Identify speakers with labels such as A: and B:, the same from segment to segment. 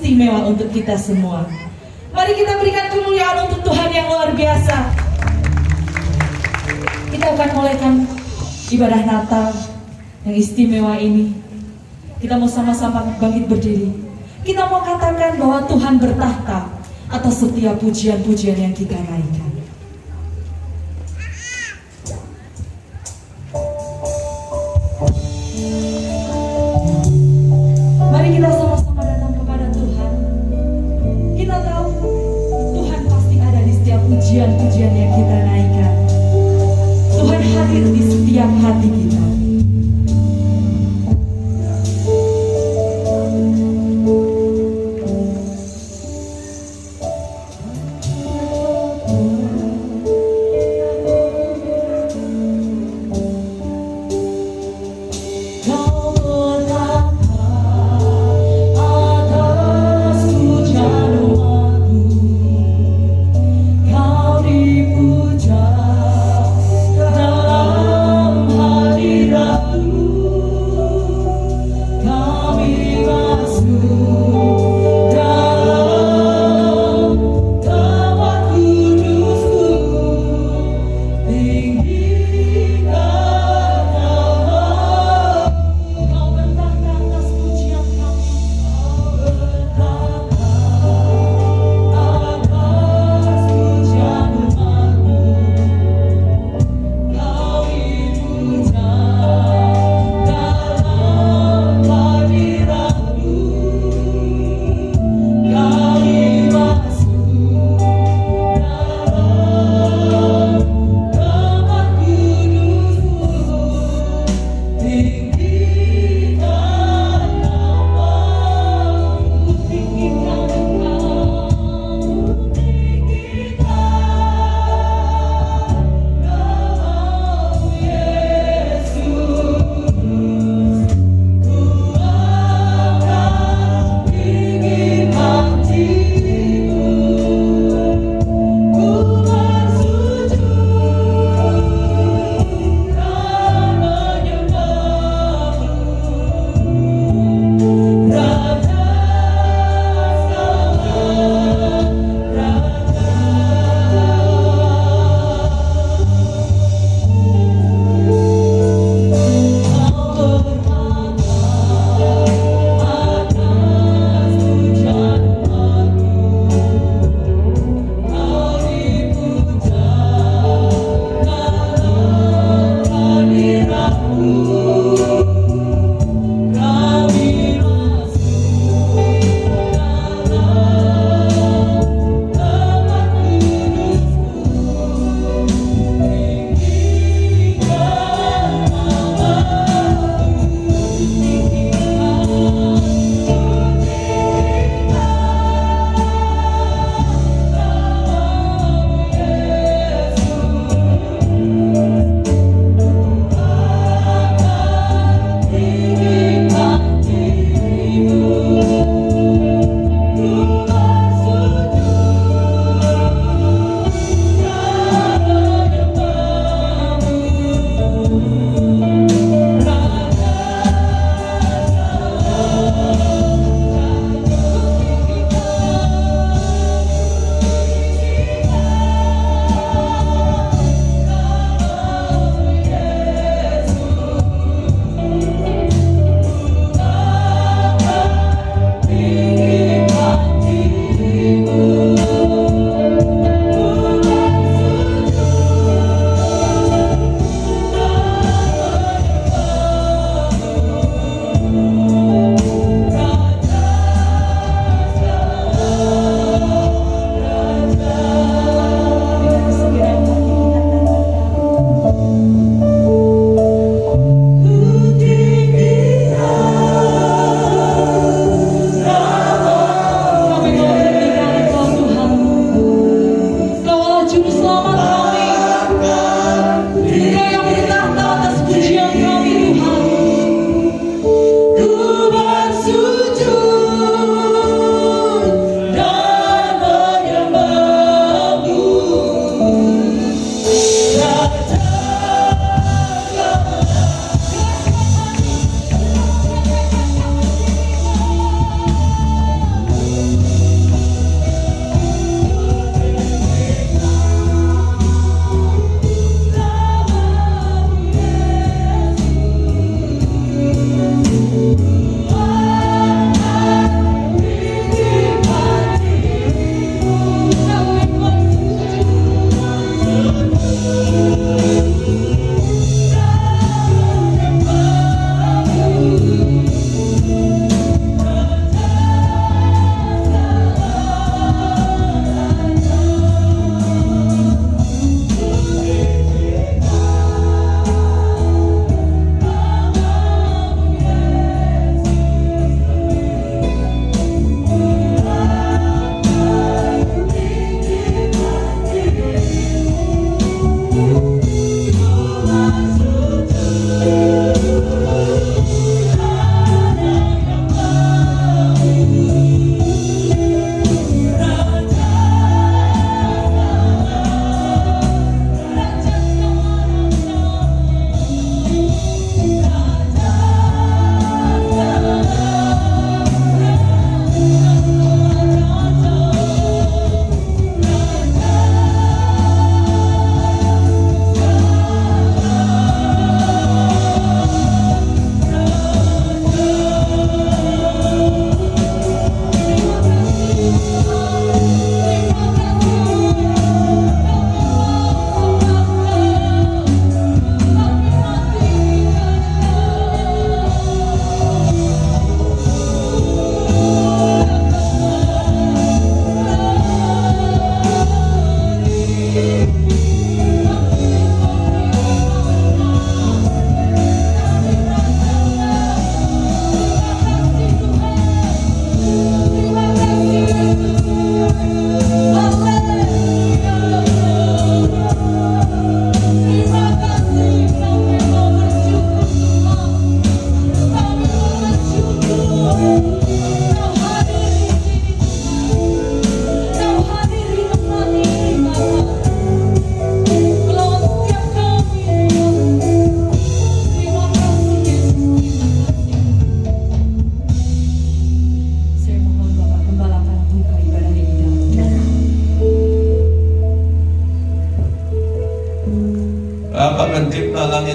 A: istimewa untuk kita semua. Mari kita berikan kemuliaan untuk Tuhan yang luar biasa. Kita akan mulaikan ibadah Natal yang istimewa ini. Kita mau sama-sama bangkit berdiri. Kita mau katakan bahwa Tuhan bertahta atas setiap pujian-pujian yang kita naikkan. Mari kita sama-sama datang kepada Tuhan. Kita tahu Tuhan pasti ada di setiap pujian-pujian yang kita naikkan. Tuhan hadir di setiap hati kita. Kau dipuja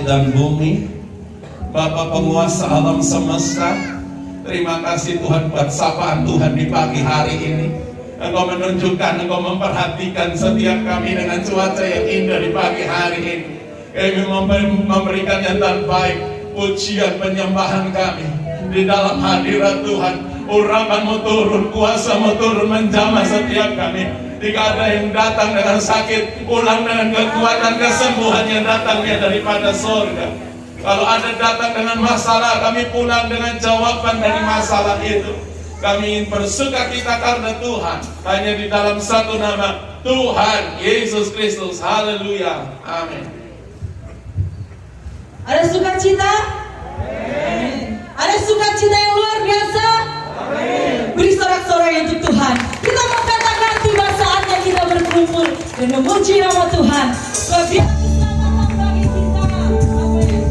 B: langit dan bumi, Bapa penguasa alam semesta, terima kasih Tuhan buat sapaan Tuhan di pagi hari ini. Engkau menunjukkan, Engkau memperhatikan setiap kami dengan cuaca yang indah di pagi hari ini. Kami memberikan yang terbaik, pujian penyembahan kami di dalam hadirat Tuhan. Urapan-Mu turun, kuasa-Mu turun menjamah setiap kami. Jika ada yang datang dengan sakit, pulang dengan kekuatan kesembuhan yang datangnya daripada surga. Kalau ada datang dengan masalah, kami pulang dengan jawaban dari masalah itu. Kami ingin bersuka cita karena Tuhan, hanya di dalam satu nama, Tuhan Yesus Kristus. Haleluya, amin.
A: Ada sukacita? Amin. Ada sukacita yang luar biasa? Amin. Beri sorak-sorai untuk Tuhan. Kita mau katakan tiba saatnya kita berkumpul dan memuji nama Tuhan. Biar keselamatan bagi kita. Amin.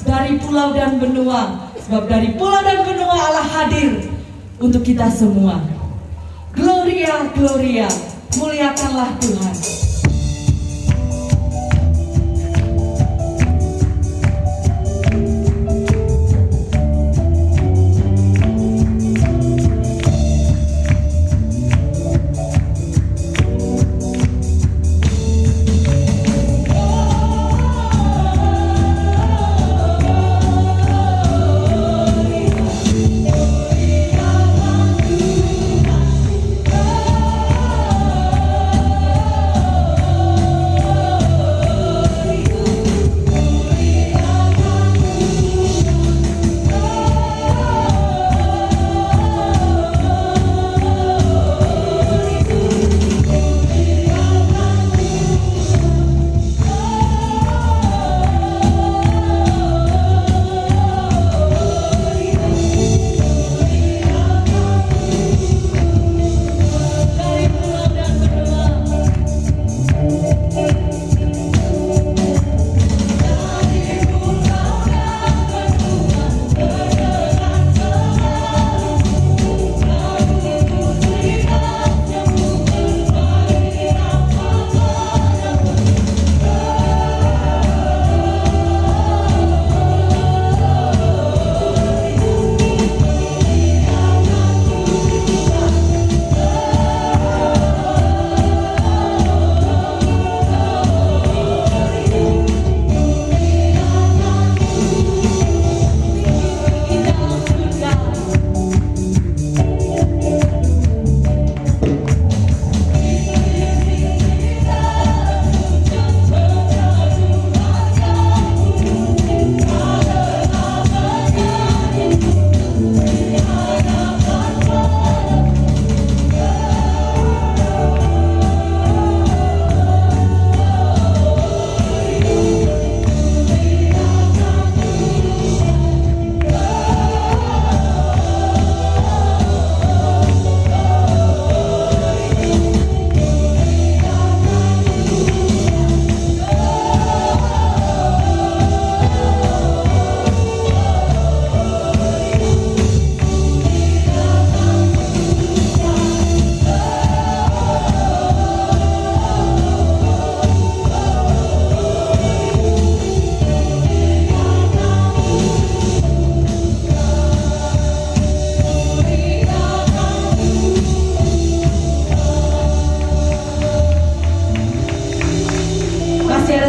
A: dari pulau dan benua. Sebab dari pulau dan benua Allah hadir untuk kita semua. Gloria, Gloria, muliakanlah Tuhan.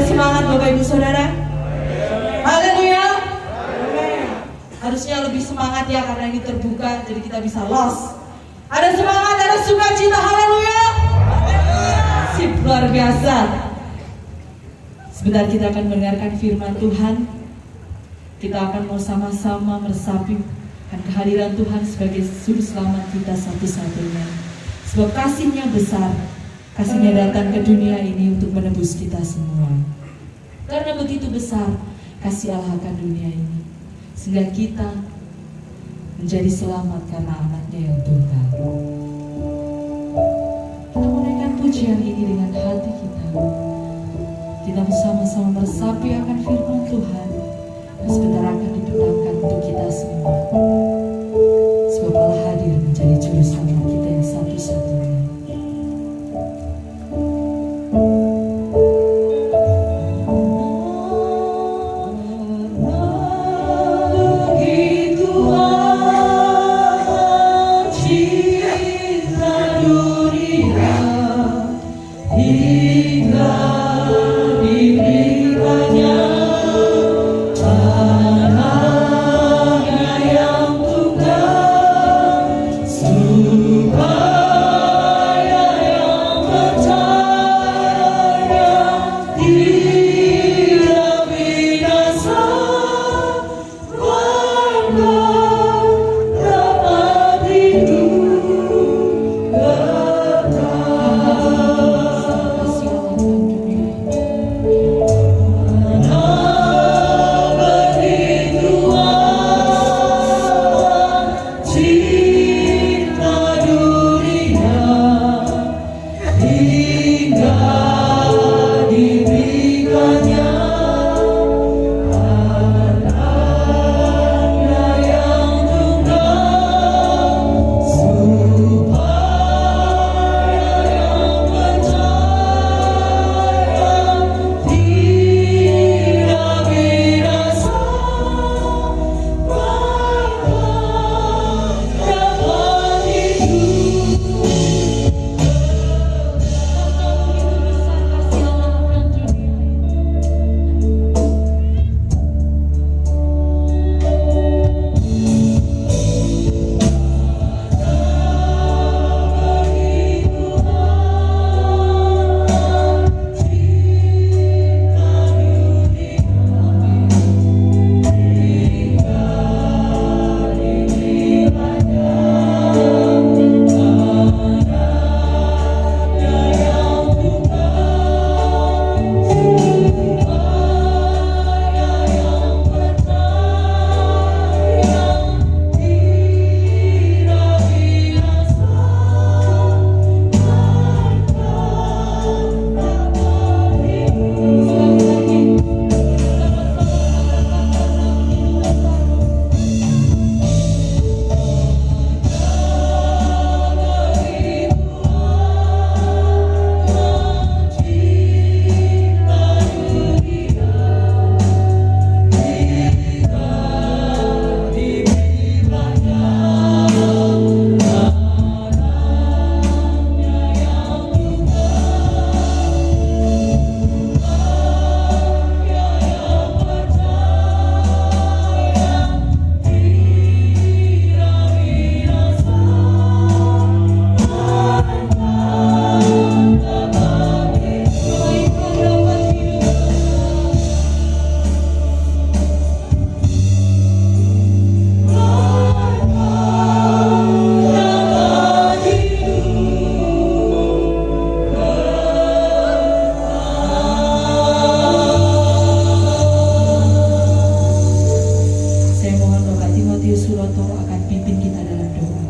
A: Semangat Bapak Ibu Saudara. Haleluya. Harusnya lebih semangat ya, karena ini terbuka jadi kita bisa los. Ada semangat, ada sukacita. Haleluya. Sip, luar biasa. Sebentar kita akan mendengarkan firman Tuhan. Kita akan mau sama-sama meresapi kehadiran Tuhan sebagai juru selamat kita satu-satunya. Sebab kasih-Nya besar. Kasih-Nya datang ke dunia ini untuk menebus kita semua. Karena begitu besar kasih Allah akan dunia ini, sehingga kita menjadi selamat karena anak-Nya yang tunggal. Kita menaikkan pujian ini dengan hati kita. Kita bersama-sama meresapi akan firman Tuhan yang sebentar akan dibentangkan untuk kita semua. Sebab Allah hadir menjadi juru selamat kita yang satu-satunya.
C: Hingga diberikannya
A: Toto akan pimpin kita dalam doa.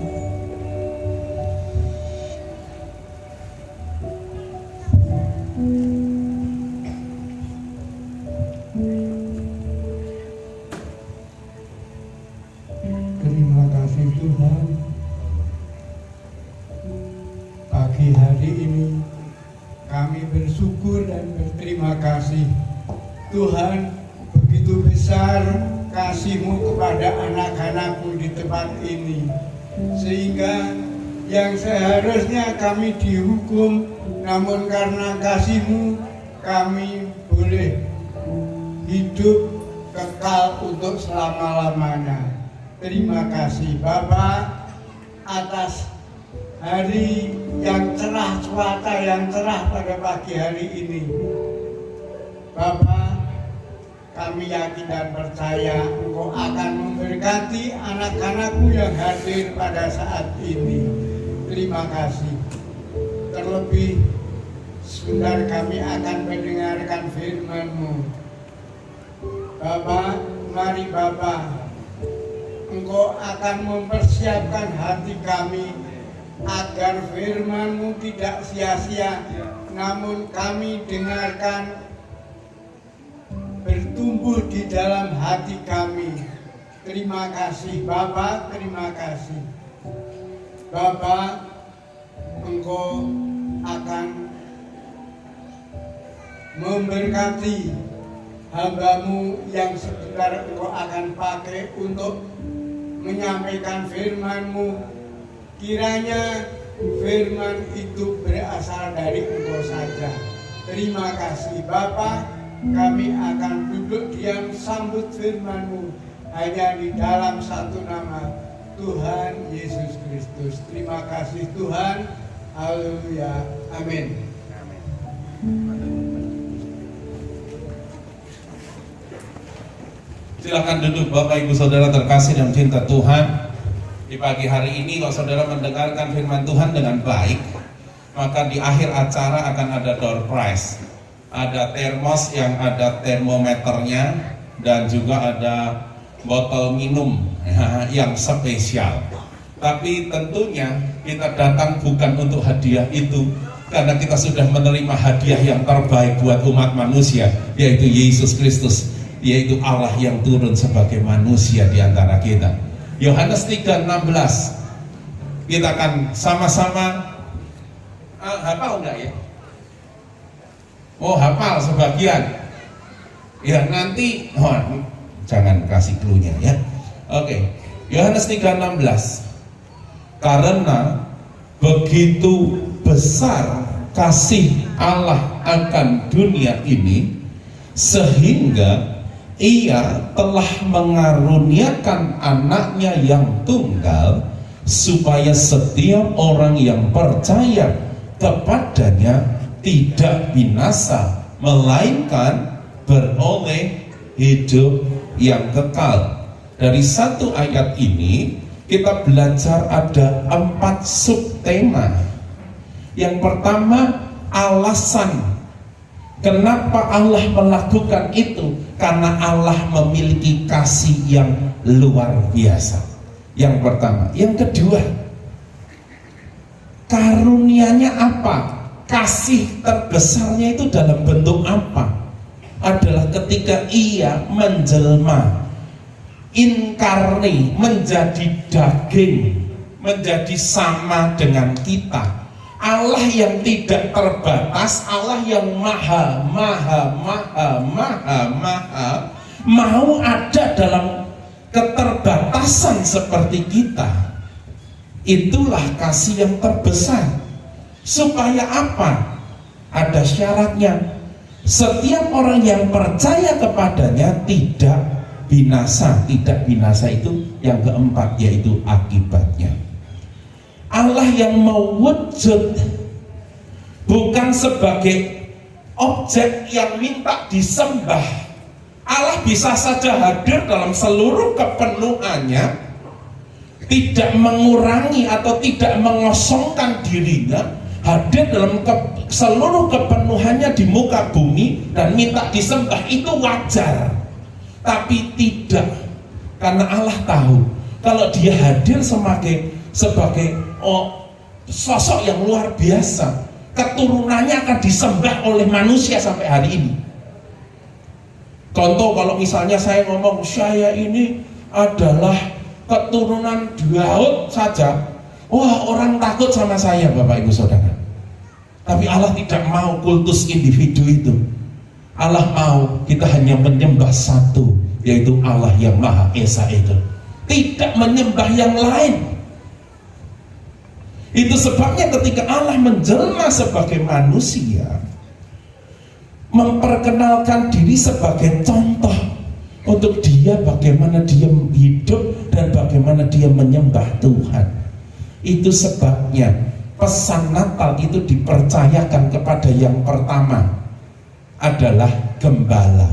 C: Terima kasih Tuhan, pagi hari ini kami bersyukur dan berterima kasih. Tuhan, begitu besar kasih-Mu kepada anak-anak-Mu di tempat ini, sehingga yang seharusnya kami dihukum, namun karena kasih-Mu kami boleh hidup kekal untuk selama-lamanya. Terima kasih Bapa atas hari yang cerah, cuaca yang cerah pada pagi hari ini. Bapa, kami yakin dan percaya Engkau akan memberkati anak-anak-Mu yang hadir pada saat ini. Terima kasih. Terlebih sebentar kami akan mendengarkan firman-Mu. Bapa, mari Bapa, Engkau akan mempersiapkan hati kami agar firman-Mu tidak sia-sia, namun kami dengarkan bertumbuh di dalam hati kami. Terima kasih Bapa, terima kasih. Bapa, Engkau akan memberkati hamba-Mu yang sebentar Engkau akan pakai untuk menyampaikan firman-Mu. Kiranya firman itu berasal dari Engkau saja. Terima kasih Bapa, kami akan duduk diam sambut firman-Mu hanya di dalam satu nama, Tuhan Yesus Kristus. Terima kasih Tuhan. Haleluya. Amin.
B: Silakan duduk Bapak Ibu Saudara terkasih dan cinta Tuhan. Di pagi hari ini kalau saudara mendengarkan firman Tuhan dengan baik, maka di akhir acara akan ada door prize. Ada termos yang ada termometernya, dan juga ada botol minum yang spesial. Tapi tentunya kita datang bukan untuk hadiah itu, karena kita sudah menerima hadiah yang terbaik buat umat manusia, yaitu Yesus Kristus, yaitu Allah yang turun sebagai manusia di antara kita. Yohanes 3:16. Kita akan sama-sama hafal enggak ya? Oh, hafal sebagian. Ya, nanti jangan kasih clue-nya ya. Oke. Yohanes 3:16. Karena begitu besar kasih Allah akan dunia ini, sehingga Ia telah mengaruniakan anaknya yang tunggal, supaya setiap orang yang percaya kepadanya tidak binasa, melainkan beroleh hidup yang kekal. Dari satu ayat ini kita belajar ada 4 subtema. Yang pertama, alasan kenapa Allah melakukan itu. Karena Allah memiliki kasih yang luar biasa. Yang pertama. Yang kedua, karunia-Nya apa? Kasih terbesarnya itu dalam bentuk apa? Adalah ketika Ia menjelma, inkarni, menjadi daging, menjadi sama dengan kita. Allah yang tidak terbatas, Allah yang maha mau ada dalam keterbatasan seperti kita. Itulah kasih yang terbesar. Supaya apa? Ada syaratnya. Setiap orang yang percaya kepadanya tidak binasa. Tidak binasa itu yang keempat, yaitu akibatnya. Allah yang mau wujud bukan sebagai objek yang minta disembah. Allah bisa saja hadir dalam seluruh kepenuhannya, tidak mengurangi atau tidak mengosongkan dirinya, hadir dalam seluruh kepenuhannya di muka bumi dan minta disembah. Itu wajar. Tapi tidak, karena Allah tahu Kalau dia hadir sebagai sosok yang luar biasa, keturunannya akan disembah oleh manusia sampai hari ini. Contoh, kalau misalnya saya ngomong saya ini adalah keturunan Daud saja, wah, orang takut sama saya, Bapak Ibu Saudara. Tapi Allah tidak mau kultus individu itu. Allah mau kita hanya menyembah satu, yaitu Allah yang Maha Esa itu, tidak menyembah yang lain. Itu sebabnya ketika Allah menjelma sebagai manusia, memperkenalkan diri sebagai contoh untuk dia, bagaimana dia hidup dan bagaimana dia menyembah Tuhan. Itu sebabnya pesan Natal itu dipercayakan kepada yang pertama adalah gembala.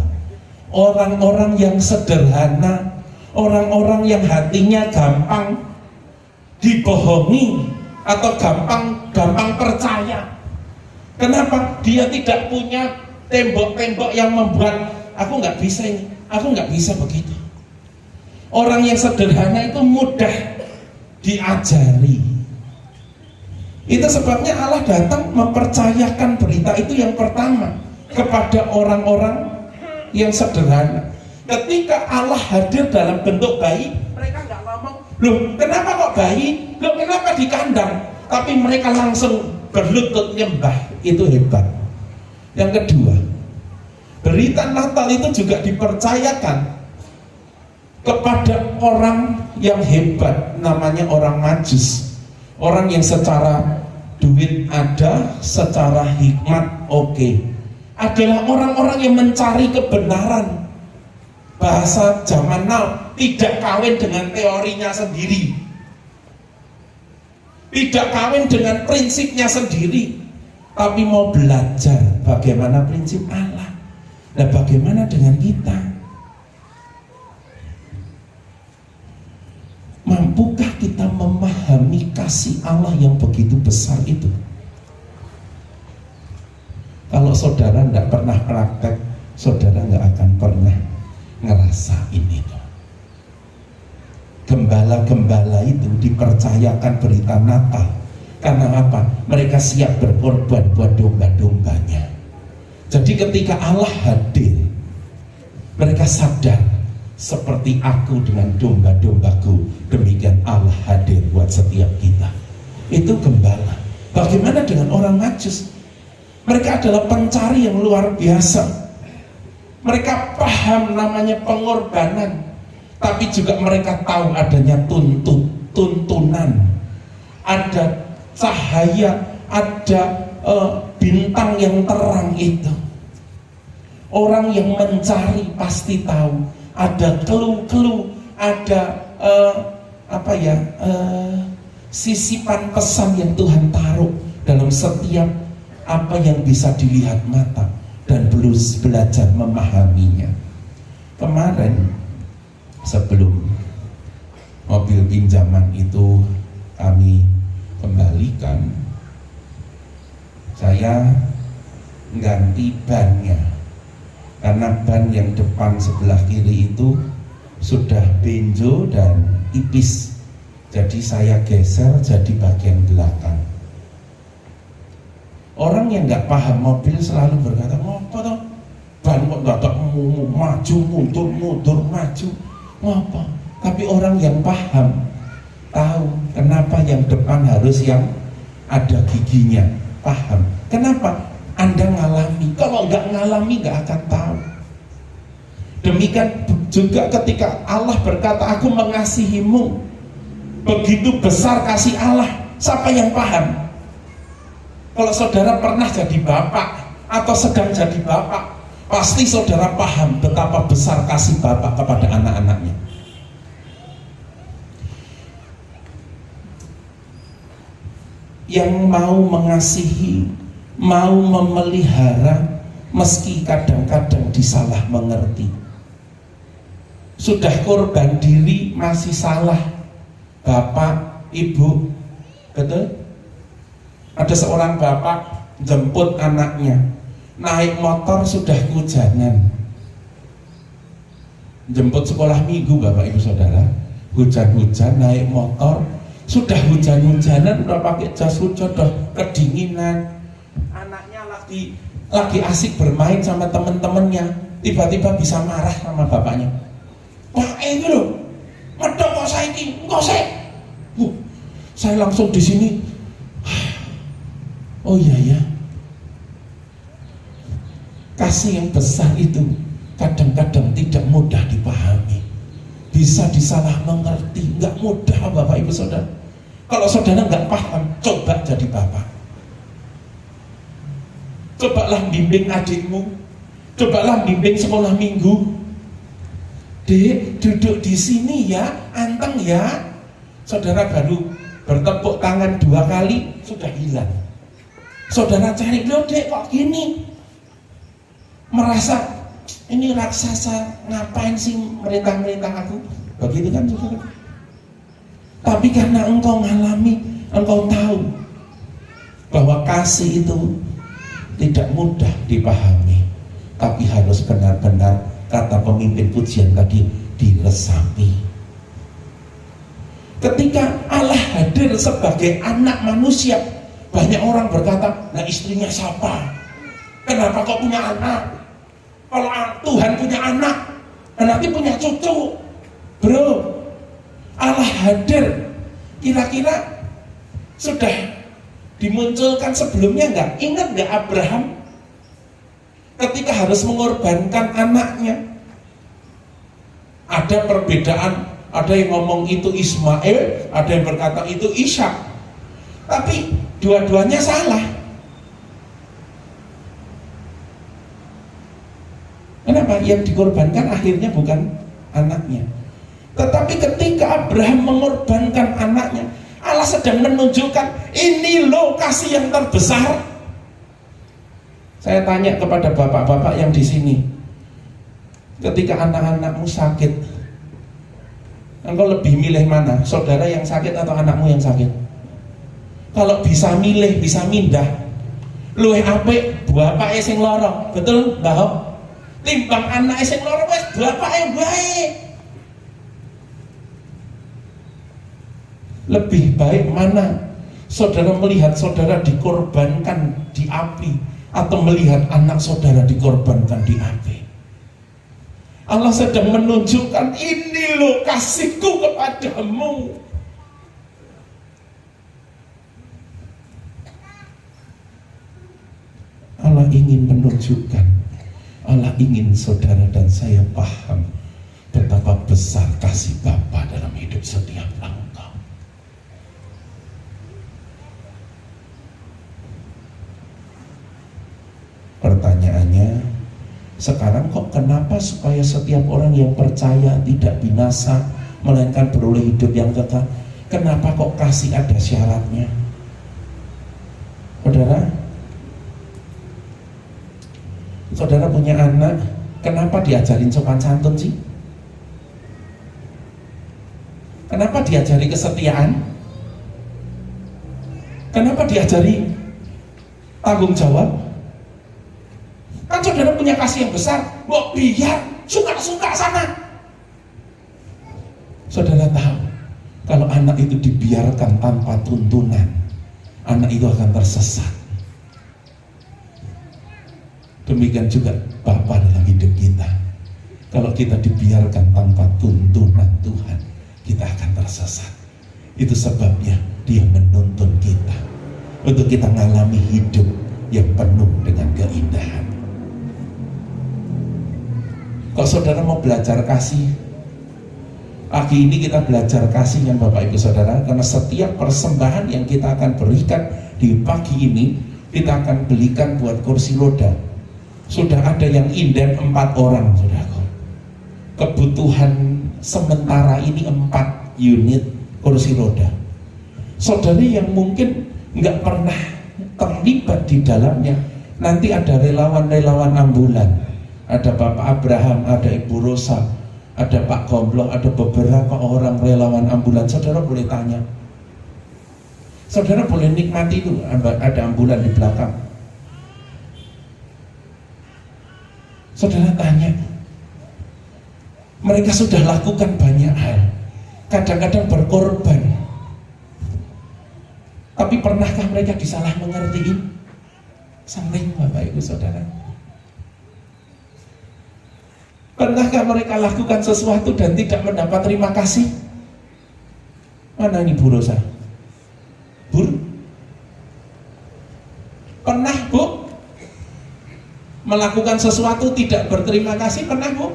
B: Orang-orang yang sederhana, orang-orang yang hatinya gampang dibohongi atau gampang percaya. Kenapa? Dia tidak punya tembok-tembok yang membuat aku nggak bisa ini, aku nggak bisa begitu. Orang yang sederhana itu mudah diajari. Itu sebabnya Allah datang mempercayakan berita itu yang pertama kepada orang-orang yang sederhana. Ketika Allah hadir dalam bentuk bayi, mereka nggak ngomong, loh kenapa kok bayi, loh kenapa di kandang, tapi mereka langsung berlutut nyembah. Itu hebat. Yang kedua, berita Natal itu juga dipercayakan kepada orang yang hebat, namanya orang Majus. Orang yang secara duit ada, secara hikmat oke. Adalah orang-orang yang mencari kebenaran. Bahasa zaman now, tidak kawin dengan teorinya sendiri, tidak kawin dengan prinsipnya sendiri, tapi mau belajar bagaimana prinsip Allah. Nah, bagaimana dengan kita? Mampukah kita memahami kasih Allah yang begitu besar itu? Kalau saudara tidak pernah praktek, saudara nggak akan pernah ngerasain itu. Gembala-gembala itu dipercayakan berita Natal. Karena apa? Mereka siap berkorban buat domba-dombanya. Jadi ketika Allah hadir, mereka sadar, seperti aku dengan domba-dombaku, demikian Allah hadir buat setiap kita. Itu gembala. Bagaimana dengan orang Majus? Mereka adalah pencari yang luar biasa. Mereka paham namanya pengorbanan, tapi juga mereka tahu adanya tuntunan, ada cahaya, ada bintang yang terang itu. Orang yang mencari pasti tahu ada clue-clue, ada sisipan pesan yang Tuhan taruh dalam setiap apa yang bisa dilihat mata dan belajar memahaminya. Kemarin sebelum mobil pinjaman itu kami kembalikan, saya ganti bannya karena ban yang depan sebelah kiri itu sudah benjo dan tipis, jadi saya geser jadi bagian belakang. Orang yang nggak paham mobil selalu berkata, ngapa toh ban kok nggak maju mundur maju, ngapa? Tapi orang yang paham tahu kenapa yang depan harus yang ada giginya, paham. Kenapa? Anda ngalami. Kalau nggak ngalami nggak akan tahu. Demikian juga ketika Allah berkata, aku mengasihimu. Begitu besar kasih Allah. Siapa yang paham? Kalau saudara pernah jadi bapak atau sedang jadi bapak, pasti saudara paham betapa besar kasih bapak kepada anak-anaknya. Yang mau mengasihi, mau memelihara, meski kadang-kadang disalah mengerti. Sudah korban diri masih salah, bapak, ibu, betul? Ada seorang bapak jemput anaknya, naik motor sudah kehujanan, jemput sekolah minggu, Bapak Ibu Saudara,
D: hujan-hujan naik motor, sudah hujan-hujanan udah pakai jas hujan, udah kedinginan, anaknya lagi asik bermain sama temen-temennya, tiba-tiba bisa marah sama bapaknya. Pak ini loh, medok kok saiki, kok saya langsung di sini. Oh iya ya, kasih yang besar itu kadang-kadang tidak mudah dipahami, bisa disalah mengerti, nggak mudah Bapak Ibu Saudara. Kalau saudara nggak paham, coba jadi bapak. Cobalah bimbing adikmu, cobalah bimbing sekolah minggu. Dek, duduk di sini ya, anteng ya. Saudara baru bertepuk tangan 2 kali sudah hilang. Saudara cari, loh dek kok gini? Merasa ini raksasa, ngapain sih merintah-merintah aku? Begitu kan saudara? Tapi karena engkau mengalami, engkau tahu bahwa kasih itu tidak mudah dipahami, tapi harus benar-benar, kata pemimpin pujian tadi, diresapi. Ketika Allah hadir sebagai anak manusia, banyak orang berkata, nah istrinya siapa? Kenapa kau punya anak? Kalau Tuhan punya anak, nanti punya cucu. Bro, Allah hadir, kira-kira sudah dimunculkan sebelumnya enggak? Ingat enggak Abraham ketika harus mengorbankan anaknya? Ada perbedaan, ada yang ngomong itu Ismail, ada yang berkata itu Ishak, tapi dua-duanya salah. Kenapa? Yang dikorbankan akhirnya bukan anaknya, tetapi ketika Abraham mengorbankan anaknya, Allah sedang menunjukkan ini loh kasih yang terbesar. Saya tanya kepada bapak-bapak yang di sini, ketika anak-anakmu sakit, engkau lebih milih mana? Saudara yang sakit atau anakmu yang sakit? Kalau bisa milih, bisa mindah, luwih apik bapake sing lara, betul Mbah? Timbang anake sing lara wis bapake baik. Lebih baik mana? Saudara melihat saudara dikorbankan di api, atau melihat anak saudara dikorbankan di api? Allah sedang menunjukkan ini loh kasihku kepadamu. Allah ingin menunjukkan, Allah ingin saudara dan saya paham betapa besar kasih Bapa dalam hidup setiap engkau. Pertanyaannya, sekarang kok kenapa supaya setiap orang yang percaya tidak binasa melainkan beroleh hidup yang kekal? Kenapa kok kasih ada syaratnya? Saudara punya anak, kenapa diajarin sopan santun sih? Kenapa diajari kesetiaan? Kenapa diajari tanggung jawab? Kan saudara punya kasih yang besar, biar suka-suka sana. Saudara tahu, kalau anak itu dibiarkan tanpa tuntunan, anak itu akan tersesat. Demikian juga Bapa dalam hidup kita. Kalau kita dibiarkan tanpa tuntunan Tuhan, kita akan tersesat. Itu sebabnya Dia menuntun kita untuk kita mengalami hidup yang penuh dengan keindahan. Kalau saudara mau belajar kasih, pagi ini kita belajar kasih yang Bapak Ibu Saudara, karena setiap persembahan yang kita akan berikan di pagi ini, kita akan belikan buat kursi roda. Sudah ada yang inden 4 orang, saudaraku. Kebutuhan sementara ini 4 unit kursi roda. Saudara yang mungkin nggak pernah terlibat di dalamnya, nanti ada relawan-relawan ambulan. Ada Bapak Abraham, ada Ibu Rosa, ada Pak Gomblok, ada beberapa orang relawan ambulan. Saudara boleh tanya, saudara boleh nikmati itu, ada ambulan di belakang. Saudara tanya, mereka sudah lakukan banyak hal. kadang-kadang berkorban. Tapi pernahkah mereka disalah mengertiin? Sering, Bapak Ibu Saudara. Pernahkah mereka lakukan sesuatu dan tidak mendapat terima kasih? Mana ini Bu Rosa? Bu? Pernah Bu? Melakukan sesuatu tidak berterima kasih, pernah Bu?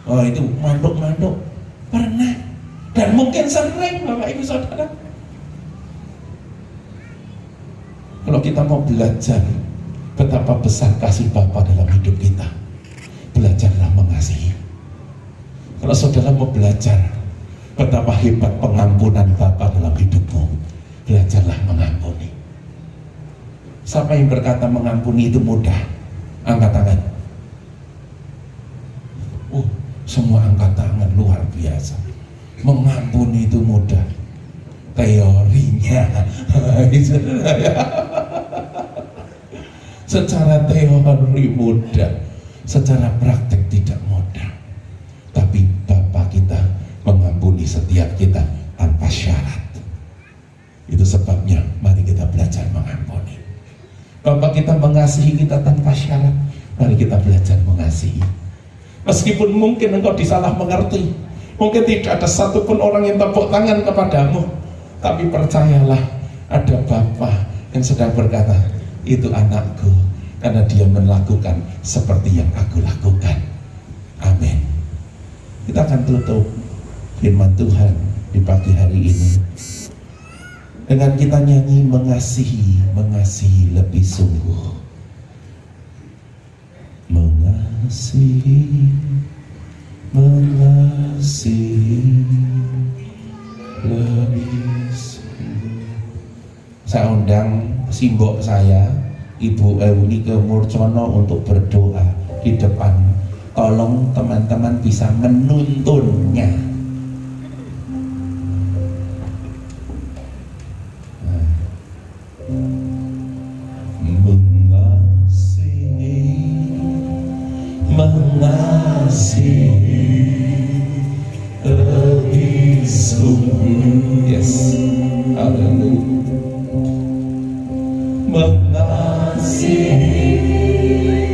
D: Oh itu manduk-manduk. Pernah. Dan mungkin sering, Bapak Ibu Saudara. Kalau kita mau belajar betapa besar kasih Bapa dalam hidup kita, belajarlah mengasihi. Kalau saudara mau belajar betapa hebat pengampunan Bapa dalam hidupmu, belajarlah mengampuni. Siapa yang berkata mengampuni itu mudah? Angkat tangan. Semua angkat tangan, luar biasa. Mengampuni itu mudah. Teorinya secara teori mudah, secara praktek tidak mudah. Tapi Bapa kita mengampuni setiap kita tanpa syarat. Itu sebabnya mari kita belajar mengampuni. Bapa kita mengasihi kita tanpa syarat. Mari kita belajar mengasihi. Meskipun mungkin engkau disalah mengerti, mungkin tidak ada satupun orang yang tepuk tangan kepadamu, tapi percayalah ada Bapa yang sedang berkata, itu anakku, karena dia melakukan seperti yang aku lakukan. Amin. Kita akan tutup firman Tuhan di pagi hari ini dengan kita nyanyi mengasihi, mengasihi lebih sungguh. Mengasihi, mengasihi lebih sungguh. Saya undang simbok saya, Ibu Eunike Murcono, untuk berdoa di depan. Tolong teman-teman bisa menuntunnya. Mengasihi lebih sungguh. Yes, haleluya. Mengasihi.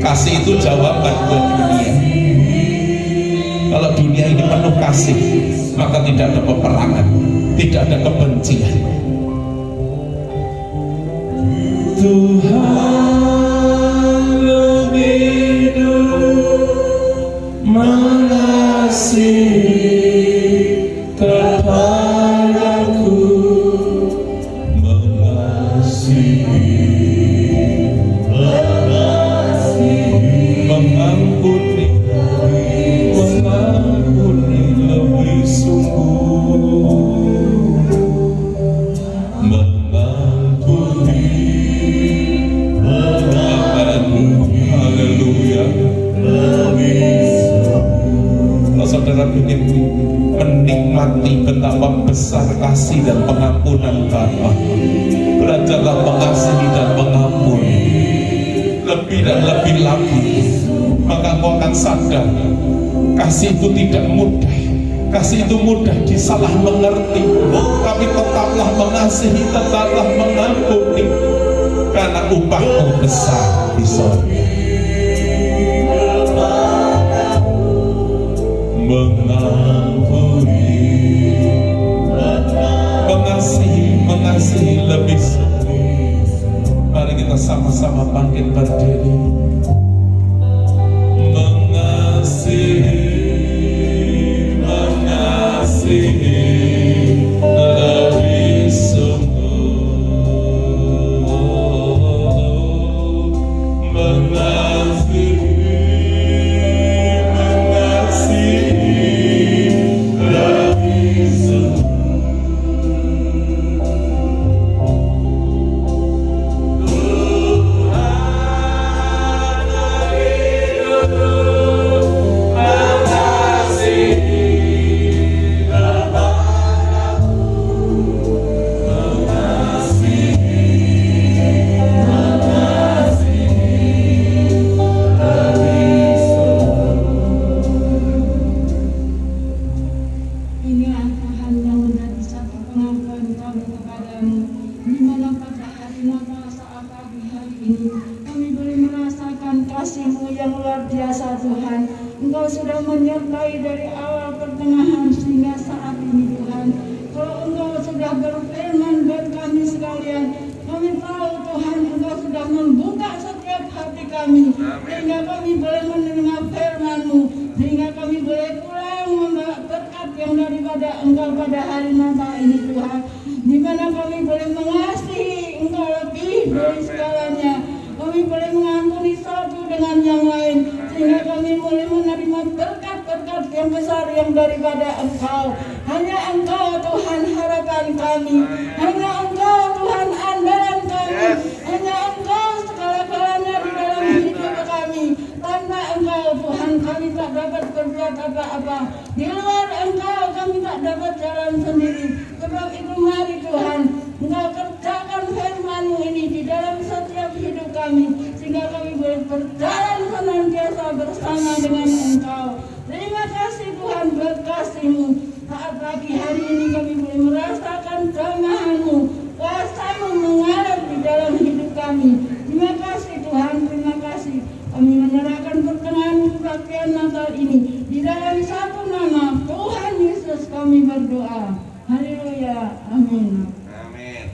D: Kasih itu jawaban buat dunia. Kalau dunia ini penuh kasih, maka tidak ada peperangan, tidak ada kebencian. Tuhan lebih dulu mengasihi kepadaku, mengampuni, mengampuni lebih sungguh, mengampuni, haleluya. Kalau saudara ingin menikmati betapa besar kasih dan pengampunan Bapa, belajarlah mengasihi dan mengampuni lebih dan lebih lagi. Maka kau akan sadar kasih itu tidak mudah. Kasih itu mudah disalah mengerti, tapi tetaplah mengasihi, tetaplah mengampuni, karena upahmu besar di sorga. Mengampuni, mengasihi, mengasihi lebih sungguh. Mari kita sama-sama bangkit berdiri. Mengasihi, mengasihi lebih sungguh, mengasihi, mengasihi lebih sungguh. Tuhan
E: menyertai dari awal pertengahan sehingga saat ini Tuhan. Kalau Engkau sudah berfirman buat kami sekalian, kami tahu Tuhan Engkau sudah membuka setiap hati kami, sehingga kami boleh menerima firman-Mu, sehingga kami boleh pulang membawa berkat yang daripada Engkau pada hari Natal ini Tuhan, di mana kami boleh mengasihi Engkau lebih dari segalanya. Kami boleh mengampuni satu dengan yang lain, sehingga kami boleh menerima berkat-berkat yang besar yang daripada Engkau. Hanya Engkau Tuhan harapan kami, hanya Engkau Tuhan andalan kami, hanya Engkau segala-galanya di dalam hidup kami. Tanpa Engkau Tuhan kami tak dapat berbuat apa-apa. Di luar Engkau kami tak dapat jalan sendiri. Sebab itu mari Tuhan, Engkau kerjakan firman-Mu ini di dalam setiap hidup kami, sehingga kami boleh berjalan senantiasa bersama dengan Engkau. Terima kasih Tuhan buat kasih-Mu. Saat pagi hari ini kami boleh merasakan jamahan-Mu, kuasa-Mu mengalir di dalam hidup kami. Terima kasih Tuhan, terima kasih. Kami menyerahkan pertengahan kebaktian Natal ini di dalam satu nama Tuhan Yesus kami berdoa. Haleluya, amin.
D: Amin.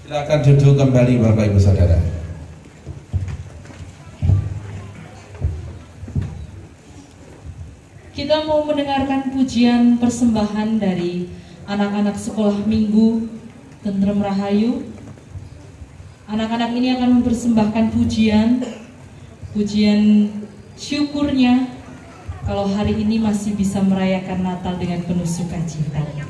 D: Silakan duduk kembali Bapak Ibu Saudara.
A: Kita mau mendengarkan pujian persembahan dari anak-anak sekolah minggu Tentrem Rahayu. Anak-anak ini akan mempersembahkan pujian syukurnya kalau hari ini masih bisa merayakan Natal dengan penuh sukacita.
F: Ya.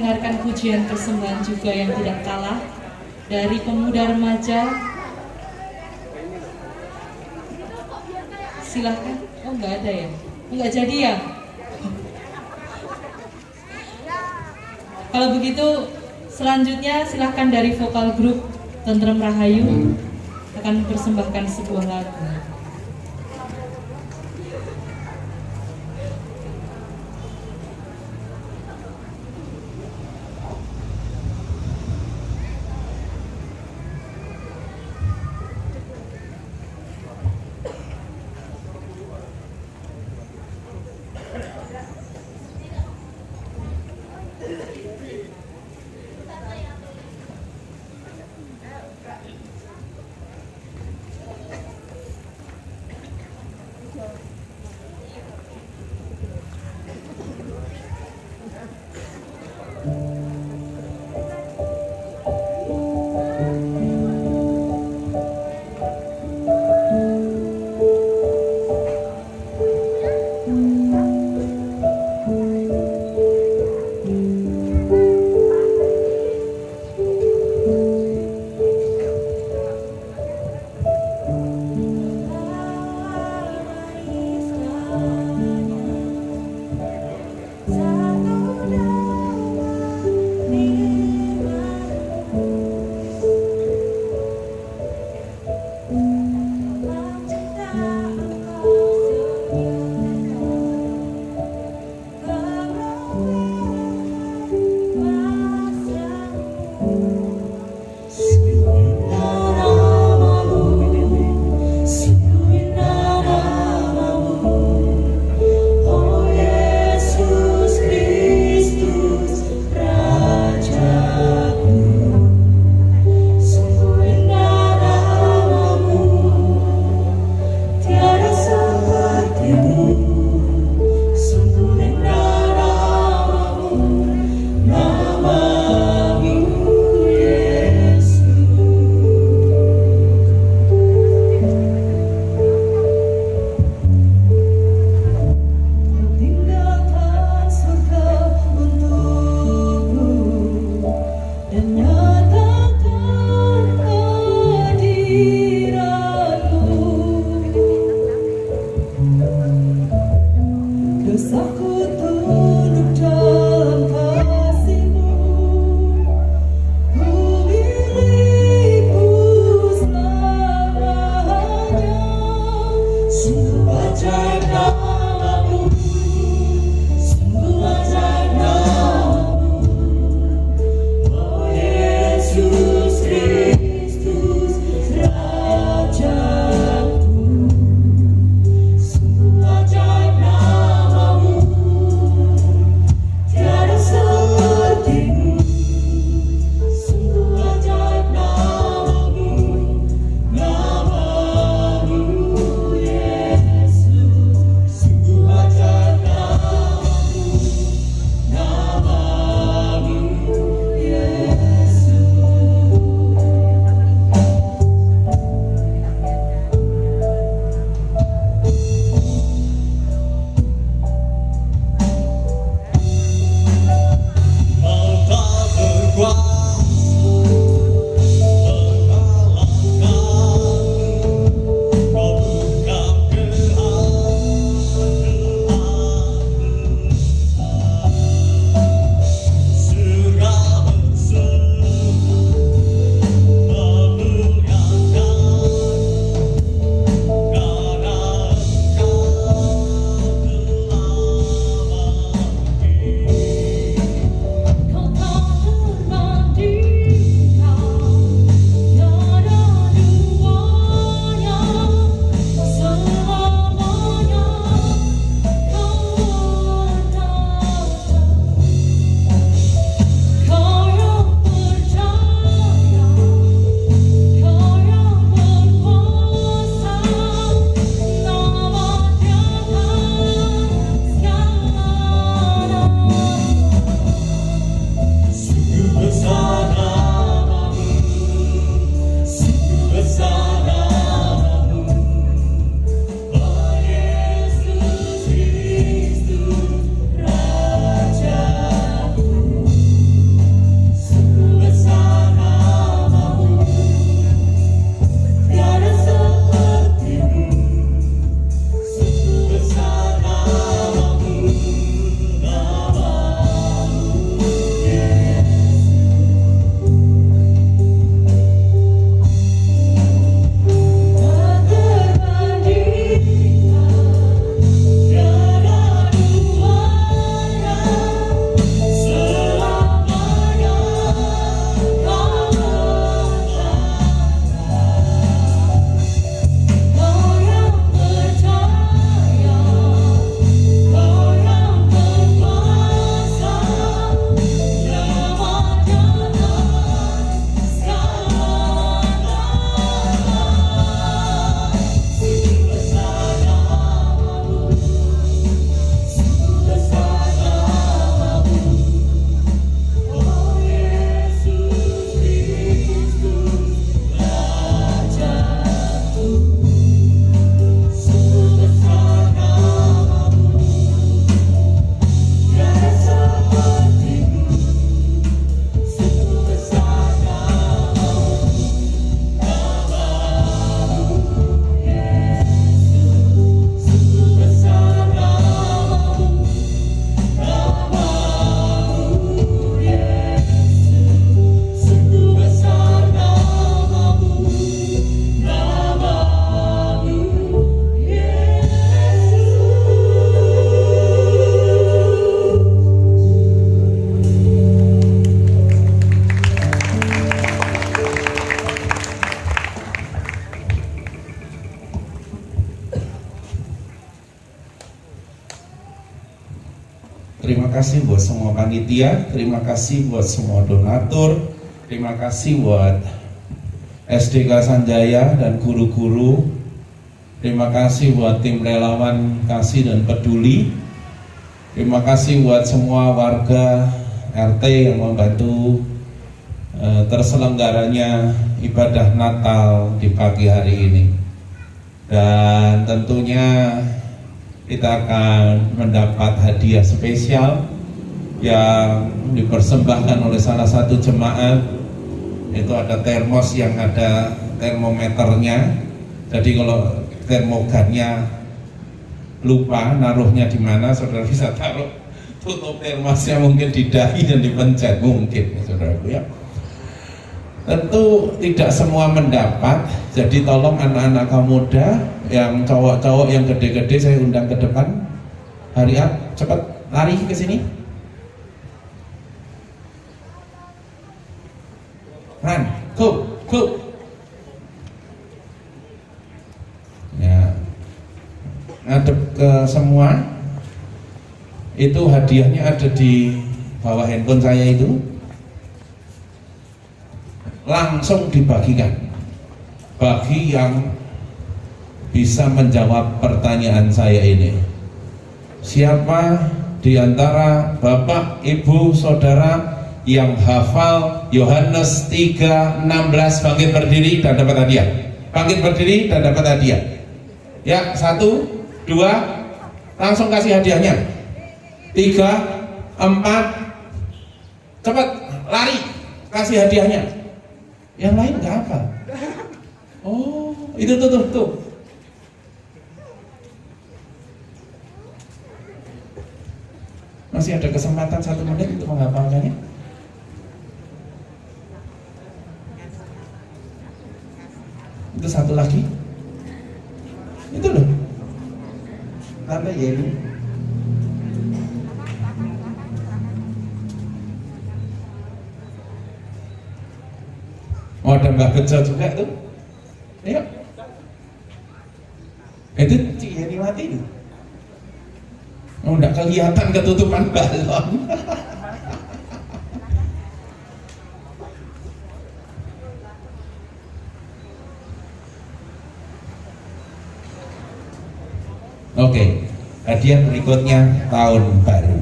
A: mendengarkan pujian persembahan juga yang tidak kalah dari pemuda remaja. Silahkan. Oh, nggak ada ya? Nggak jadi ya? Kalau begitu, selanjutnya silahkan dari vokal grup Tentrem Rahayu akan mempersembahkan sebuah lagu.
D: Terima kasih buat semua panitia, terima kasih buat semua donatur, terima kasih buat SDK Sanjaya dan guru-guru, terima kasih buat tim relawan kasih dan peduli, terima kasih buat semua warga RT yang membantu terselenggaranya ibadah Natal di pagi hari ini. Dan tentunya kita akan mendapat hadiah spesial yang dipersembahkan oleh salah satu jemaat. Itu ada termos yang ada termometernya. Jadi kalau termogannya lupa naruhnya di mana, saudara bisa taruh tutup termosnya mungkin di dahi dan dipencet mungkin, saudaraku ya. Tentu tidak semua mendapat, jadi tolong anak-anak muda, yang cowok-cowok yang gede-gede saya undang ke depan. Hurry up, cepat lari ke sini. Run, go. Ya, ngadep ke semua. Itu hadiahnya ada di bawah handphone saya itu. Langsung dibagikan bagi yang bisa menjawab pertanyaan saya ini. Siapa di antara Bapak, Ibu, Saudara yang hafal Yohanes 3:16? Bangkit berdiri dan dapat hadiah. Bangkit berdiri dan dapat hadiah. Ya, 1, 2, langsung kasih hadiahnya. 3, 4, cepat lari kasih hadiahnya. Yang lain nggak apa? Oh, itu tuh. Masih ada kesempatan 1 menit untuk menghafalkannya. Itu satu lagi. Itu loh. Tanda Yeli. Oh, ada Mbak Bejo juga tuh. Ayo. Itu Cik Yeni mati tuh. Oh, enggak kelihatan ketutupan balon. Oke, hadiah berikutnya tahun baru.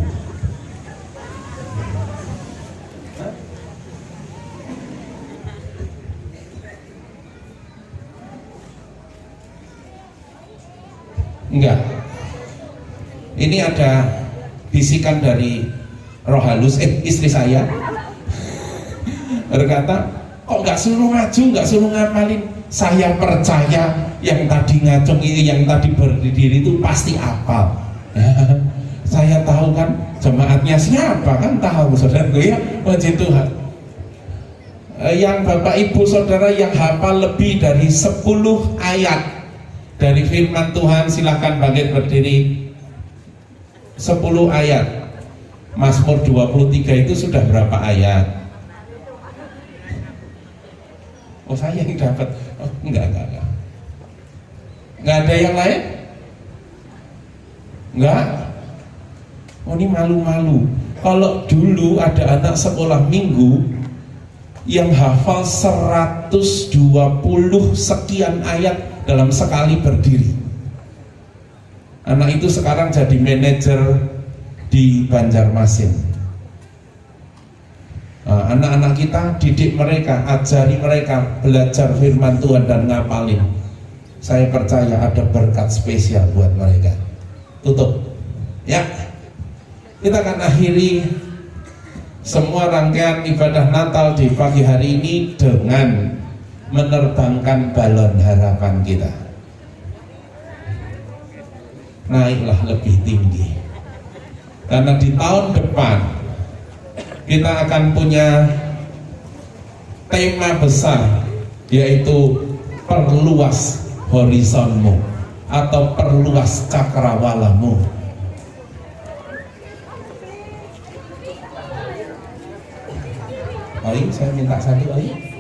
D: Enggak. Ini ada bisikan dari roh halus, istri saya berkata, kok nggak suruh maju, nggak suruh ngapalin. Saya percaya yang tadi ngacung ini, yang tadi berdiri itu pasti hafal. Saya tahu kan jemaatnya siapa, kan tahu saudaraku ya, puji Tuhan. Yang Bapak Ibu Saudara yang hafal lebih dari 10 ayat dari firman Tuhan, silahkan bangkit berdiri. 10 ayat. Mazmur 23 itu sudah berapa ayat? Oh, saya yang dapat. Oh, enggak. Enggak ada yang lain? Enggak? Oh, ini malu-malu. Kalau dulu ada anak sekolah minggu yang hafal 120 sekian ayat dalam sekali berdiri. Anak itu sekarang jadi manajer di Banjarmasin. Anak-anak kita didik mereka, ajari mereka belajar firman Tuhan dan ngapalin. Saya percaya ada berkat spesial buat mereka. Tutup. Ya. Kita akan akhiri semua rangkaian ibadah Natal di pagi hari ini dengan menerbangkan balon harapan kita. Naiklah lebih tinggi, karena di tahun depan kita akan punya tema besar, yaitu perluas horizonmu atau perluas cakrawalamu. Oi, saya minta satu, Oi.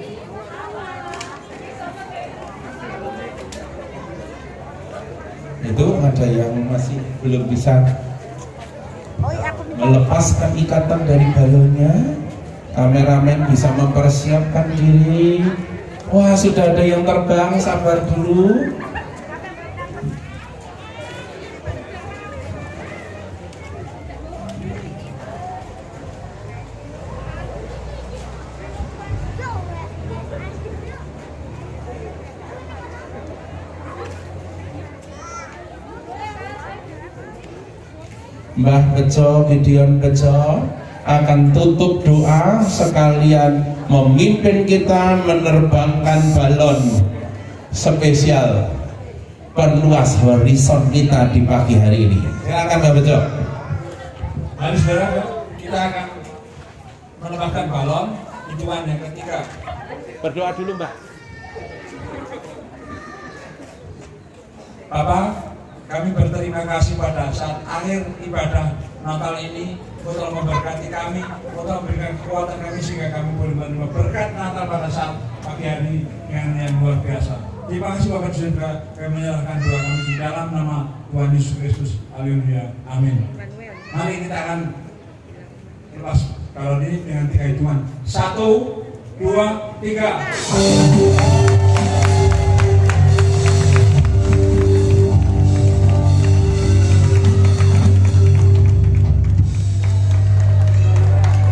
D: Itu ada yang masih belum bisa melepaskan ikatan dari balonnya. Kameramen bisa mempersiapkan diri. Wah, sudah ada yang terbang, sabar dulu. Mbah Bejo, Gideon Bejo akan tutup doa sekalian memimpin kita menerbangkan balon spesial perluas horizon kita di pagi hari ini. Silakan Mbah Bejo.
F: Mari saudara, kita akan menembakkan balon tujuan yang ketiga.
D: Berdoa dulu Mbah.
F: Bapak, kami berterima kasih pada saat akhir ibadah Natal ini. Kau telah memberkati kami, Kau telah memberikan kekuatan kami sehingga kami boleh menerima berkat Natal pada saat pagi hari yang luar biasa. Terima kasih Bapak di surga, kami menyerahkan doa kami di dalam nama Tuhan Yesus Kristus. Haleluya. Amin. Mari kita akan lepas balon ini dengan 3 hitungan. 1, 2, 3.